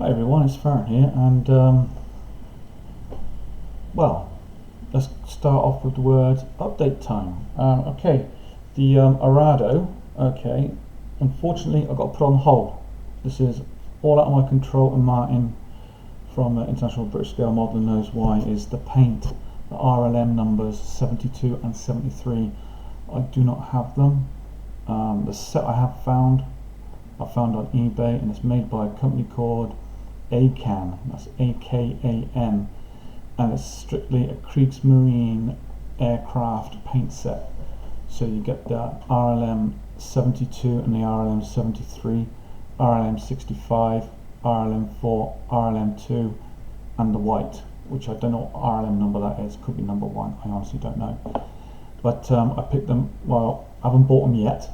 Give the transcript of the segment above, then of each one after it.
Hi everyone, it's Farron here, and well, let's start off with the word update time. Okay, the Arado, okay, unfortunately I got put on hold. This is all out of my control, and Martin from International British Scale Modelling knows why. Is the paint, the RLM numbers 72 and 73, I do not have them. The set I found on eBay, and it's made by a company called AKAN, that's AKAN, and it's strictly a Kriegsmarine aircraft paint set. So you get the RLM 72 and the RLM 73, RLM 65, RLM 4, RLM 2, and the white, which I don't know what RLM number that is. Could be number 1, I honestly don't know. But I picked them, well, I haven't bought them yet,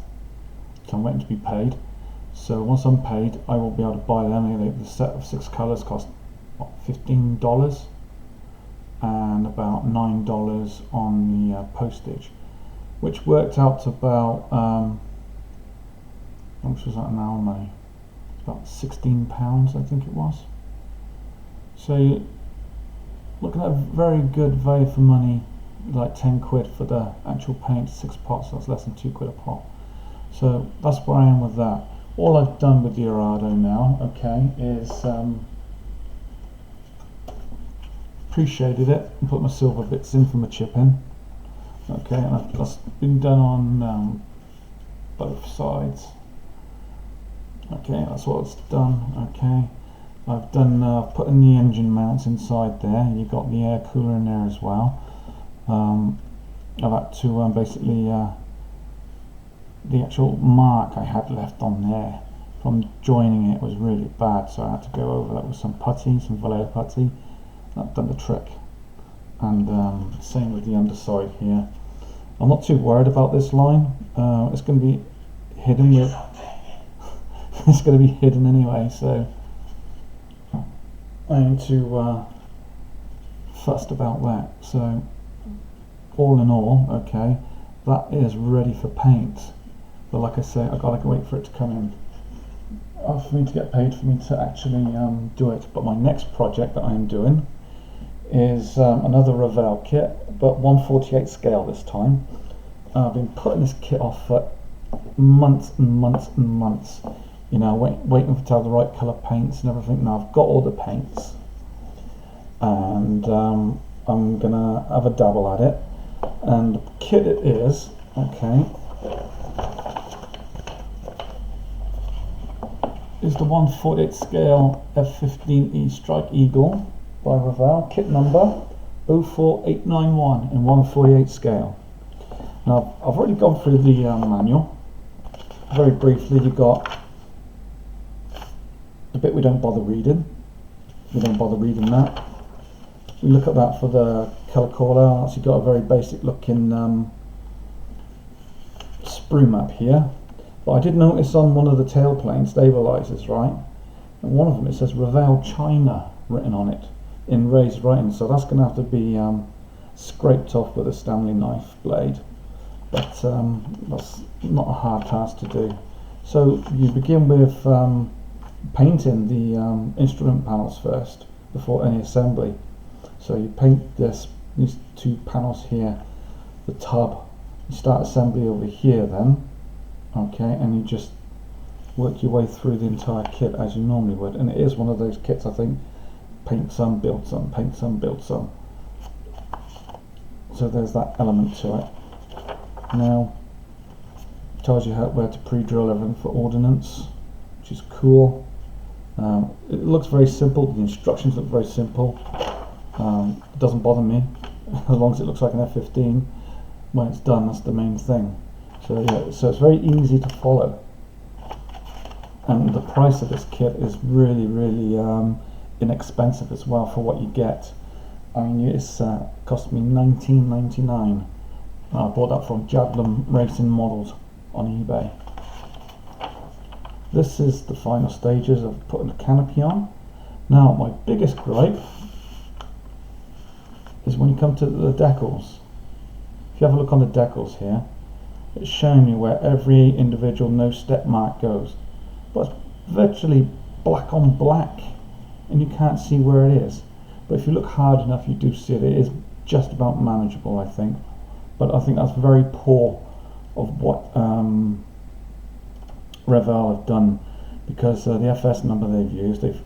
so I'm waiting to be paid. So once I'm paid, I will be able to buy them. The set of 6 colours cost what, $15 and about $9 on the postage, which worked out to about how much was that in our money? About £16, I think it was. So you're looking at a very good value for money, like 10 quid for the actual paint, 6 pots. That's less than 2 quid a pot. So that's where I am with that. All I've done with the Arado now, okay, is pre-shaded it and put my silver bits in from a chip in. Okay, and that's been done on both sides. Okay, that's what it's done. Okay, I've done put in the engine mounts inside there. You got the air cooler in there as well. I've had to basically the actual mark I had left on there from joining it was really bad, so I had to go over that with some putty, some Vallejo putty. That done the trick. And same with the underside here. I'm not too worried about this line. It's going to be hidden with it's going to be hidden anyway, so I ain't too fussed about that. So all in all, okay, that is ready for paint. But like I say, I've got to wait for it to come in, for me to get paid, for me to actually do it. But my next project that I am doing is another Revell kit, but 1/48 scale this time. I've been putting this kit off for months and months and months. You know, waiting to have the right colour paints and everything. Now I've got all the paints, and I'm gonna have a dabble at it. And the kit it is, okay, is the 1/48 scale F15E Strike Eagle by Revell, kit number 04891 in 1/48 scale. Now I've already gone through the manual. Very briefly, you got the bit we don't bother reading. We don't bother reading that. We look at that for the colour callouts. You've got a very basic looking sprue map here. But I did notice on one of the tailplane stabilizers, right, and one of them it says Revell China written on it in raised writing, so that's going to have to be scraped off with a Stanley knife blade, but that's not a hard task to do. So you begin with painting the instrument panels first before any assembly. So you paint these 2 panels here, the tub. You start assembly over here then. Okay, and you just work your way through the entire kit as you normally would, and it is one of those kits, I think, paint some, build some, paint some, build some. So there's that element to it. Now it tells you where to pre-drill everything for ordnance, which is cool. It looks very simple. The instructions look very simple. It doesn't bother me as long as it looks like an F15 when it's done. That's the main thing. So yeah, so it's very easy to follow, and the price of this kit is really, really inexpensive as well for what you get. I mean, it's cost me $19.99. I bought that from Javelin Racing Models on eBay. This is the final stages of putting the canopy on. Now my biggest gripe is when you come to the decals. If you have a look on the decals here, it's showing you where every individual no step mark goes, but it's virtually black on black. and you can't see where it is. But if you look hard enough, you do see it. It is just about manageable, I think. But I think that's very poor of what Revell have done, because the FS number they've used, they've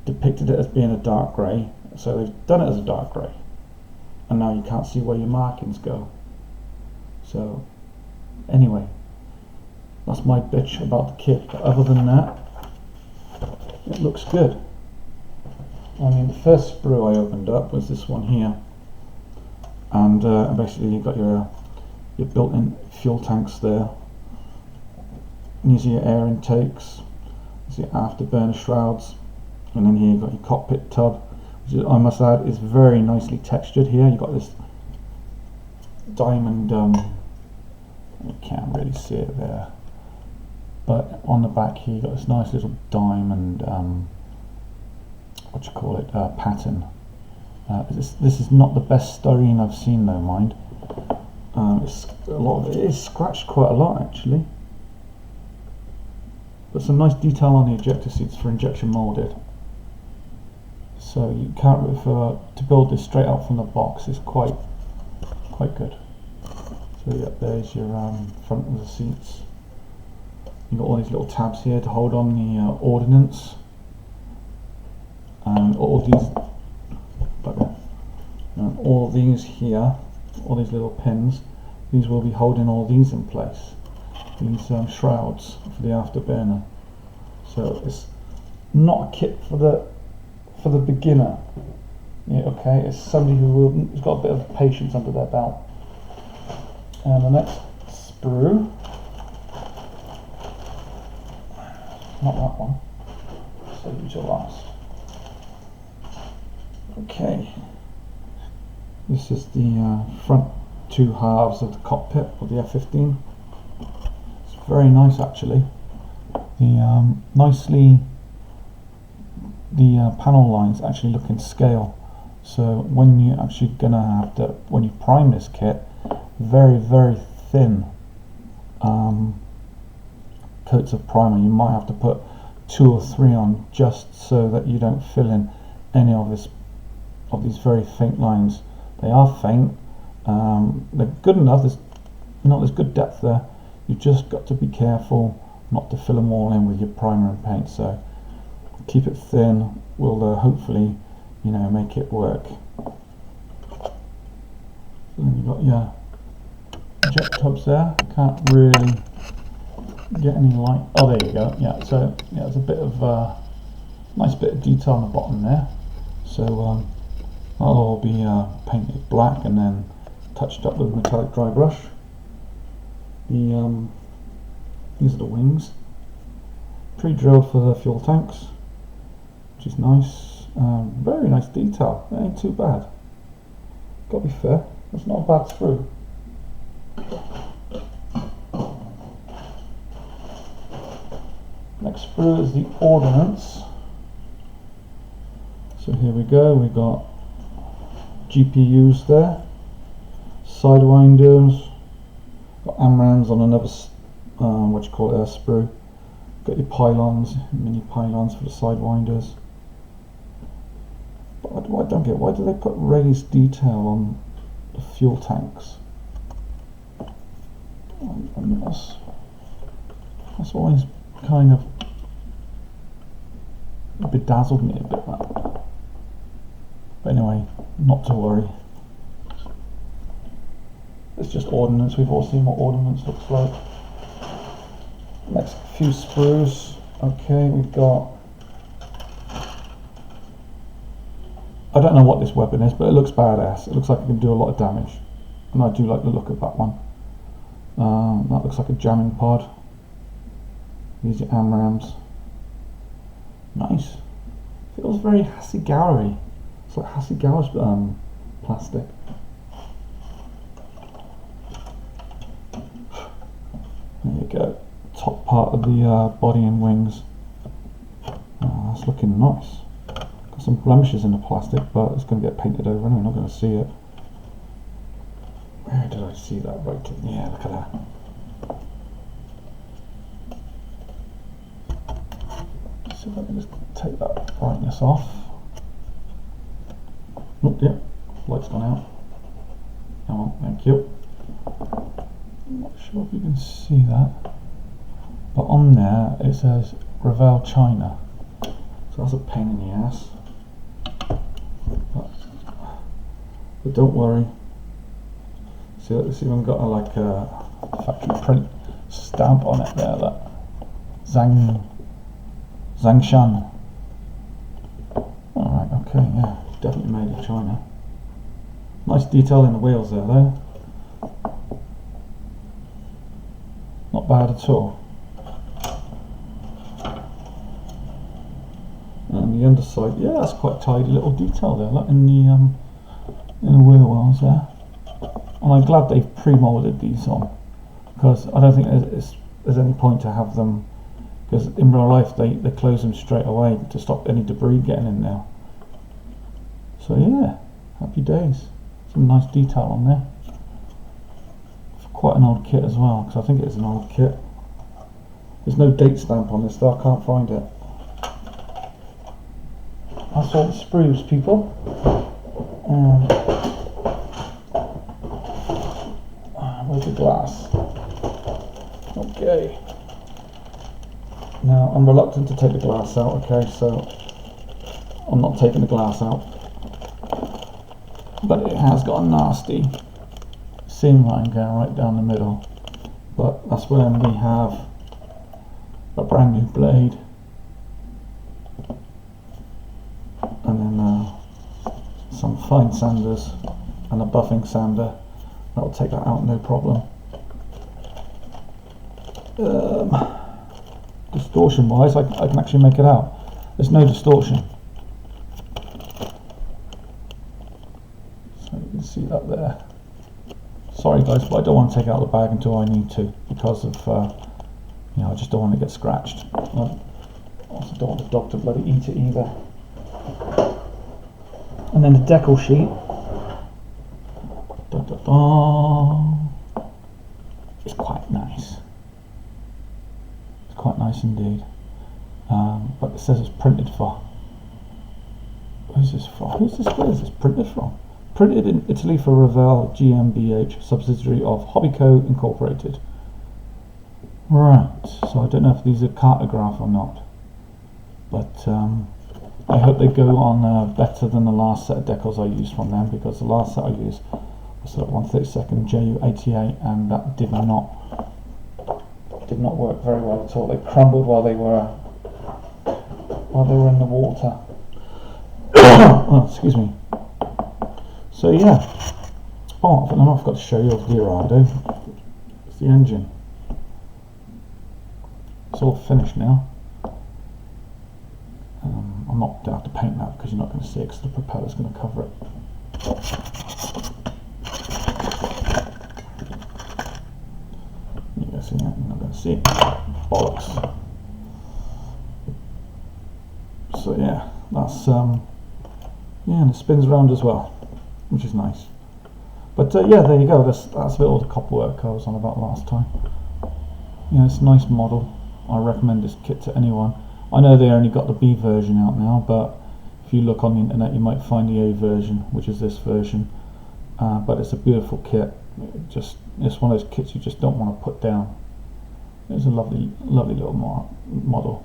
depicted it as being a dark grey, so they've done it as a dark grey, and now you can't see where your markings go. So anyway, that's my bitch about the kit. But other than that, it looks good. I mean, the first sprue I opened up was this one here, and basically you've got your built-in fuel tanks there. And these are your air intakes, these are your afterburner shrouds, and then here you've got your cockpit tub, which is, I must add, is very nicely textured here. You've got this diamond, you can't really see it there, but on the back here you've got this nice little diamond, pattern. This is not the best styrene I've seen though, mind. It's a lot of it is scratched quite a lot actually. But some nice detail on the ejector seats for injection molded. So you can't to build this straight out from the box is quite good. So yeah, there's your front of the seats. You've got all these little tabs here to hold on the ordnance. And all these here, all these little pins, these will be holding all these in place. These shrouds for the afterburner. So it's not a kit for the beginner. Yeah, okay, it's somebody who's got a bit of patience under their belt. And the next sprue, not that one. So you to last. Okay, this is the front two halves of the cockpit of the F-15. It's very nice actually. The panel lines actually look in scale. So when you're actually gonna have to, when you prime this kit, very thin coats of primer. You might have to put 2 or 3 on just so that you don't fill in any of these very faint lines. They are faint. They're good enough. There's good depth there. You just got to be careful not to fill them all in with your primer and paint. So keep it thin. Will hopefully, make it work. So then you've got your jet tubs there. Can't really get any light. Oh, there you go. Yeah. So yeah, there's a bit of nice bit of detail on the bottom there. So that'll all be painted black and then touched up with a metallic dry brush. These are the wings, pre-drilled for the fuel tanks, which is nice. Very nice detail. It ain't too bad. Got to be fair, that's not a bad sprue. Next sprue is the ordnance. So here we go. We got GPUs there, sidewinders, got AMRAMs on another sprue. Got your pylons, mini pylons for the sidewinders. But what I don't get, why do they put raised detail on the fuel tanks? That's always kind of bedazzled me a bit. But anyway, not to worry. It's just ordnance. We've all seen what ordnance looks like. Next few sprues. Okay, we've got, I don't know what this weapon is, but it looks badass. It looks like it can do a lot of damage, and I do like the look of that one. That looks like a jamming pod. These are AMRAMs. Nice. Feels very Hasegawa-y. It's like Hasegawa's plastic. There you go. Top part of the body and wings. That's looking nice. Got some blemishes in the plastic, but it's going to get painted over and we're not going to see it. Where did I see that? Right, yeah, look at that. See if I can just take that brightness off. Oh, yeah, light's gone out. Come on, thank you. I'm not sure if you can see that, but on there it says Ravel China, so that's a pain in the ass. But don't worry. See, it's even got a factory print stamp on it there. That Zangshan. All right, okay, yeah, definitely made in China. Nice detail in the wheels there, though. Not bad at all. And the underside, yeah, that's quite tidy little detail there, like in the wheel wells there. And I'm glad they've pre-molded these on, because I don't think there's any point to have them, because in real life they close them straight away to stop any debris getting in there. So yeah, happy days. Some nice detail on there. Quite an old kit as well, because I think it is an old kit. There's no date stamp on this though, I can't find it. That's all the sprues, people. Where's the glass? Okay. Now I'm reluctant to take the glass out, okay, so I'm not taking the glass out. But it has got a nasty seam line going right down the middle. But that's when we have a brand new blade. And then some fine sanders and a buffing sander. That'll take that out, no problem. Distortion wise, I can actually make it out. There's no distortion. So you can see that there. Sorry guys, but I don't want to take out the bag until I need to, because of, you know, I just don't want to get scratched. I also don't want the dog to bloody eat it either. And then the decal sheet. It's quite nice. It's quite nice indeed. But it says it's printed for. Who's this for? Where is this printed from? Printed in Italy for Ravel GmbH, subsidiary of Hobbyco Incorporated. Right, so I don't know if these are cartograph or not, but I hope they go on better than the last set of decals I used from them, because the last set I used was at 132nd JU88, and that did not work very well at all. They crumbled while they were in the water. Oh, excuse me. So yeah. Oh, I forgot to show you of the Arado. It's the engine. It's all finished now. I'm not going to have to paint that because you're not going to see it, because the propeller's going to cover it. You're going to see it, you're not going to see it. Bollocks. So yeah, that's yeah, and it spins around as well, which is nice. But yeah, there you go. That's a bit all the copper work I was on about last time. Yeah, it's a nice model. I recommend this kit to anyone. I know they only got the B version out now, but if you look on the internet you might find the A version, which is this version. But it's a beautiful kit. It's one of those kits you just don't want to put down. It's a lovely little model.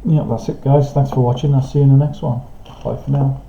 Yeah, that's it guys. Thanks for watching. I'll see you in the next one. Bye for now.